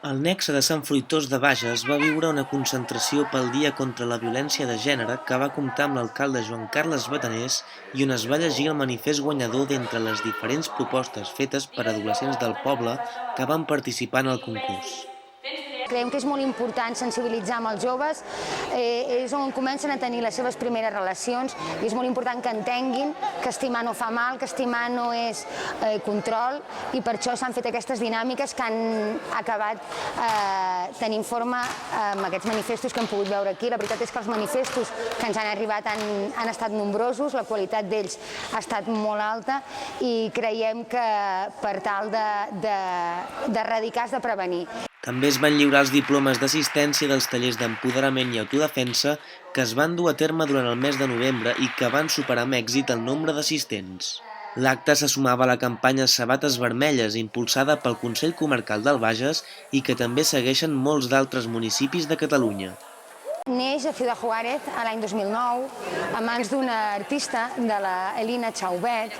El Nexe de Sant Fruitós de Bages va viure una concentració pel Dia contra la Violència de Gènere que va comptar amb l'alcalde Joan Carles Batanés i on es va llegir el manifest guanyador d'entre les diferents propostes fetes per adolescents del poble que van participar en el concurs. Creiem que és molt important sensibilitzar amb els joves, és on comencen a tenir les seves primeres relacions i és molt important que entenguin que estimar no fa mal, que estimar no és control i per això s'han fet aquestes dinàmiques que han acabat tenint forma amb aquests manifestos que hem pogut veure aquí. La veritat és que els manifestos que ens han arribat han estat nombrosos, la qualitat d'ells ha estat molt alta i creiem que per tal d'erradicar has de prevenir. També es van lliurar els diplomes d'assistència dels tallers d'empoderament i autodefensa que es van dur a terme durant el mes de novembre i que van superar amb èxit el nombre d'assistents. L'acte se sumava a la campanya Sabates Vermelles, impulsada pel Consell Comarcal del Bages i que també segueixen molts d'altres municipis de Catalunya. Neix a Ciudad Juárez l'any 2009 a mans d'una artista, de la Elina Chaubet.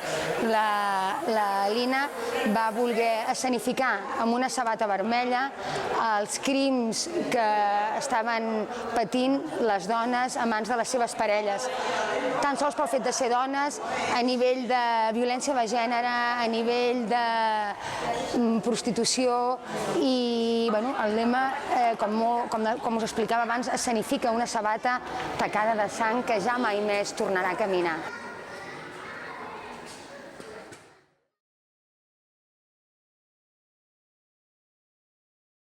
La Elina va voler escenificar amb una sabata vermella els crims que estaven patint les dones a mans de les seves parelles. Tan sols pel fet de ser dones, a nivell de violència de gènere, a nivell de prostitució i el lema, com us explicava abans, escenifica una sabata tacada de sang que ja mai més tornarà a caminar.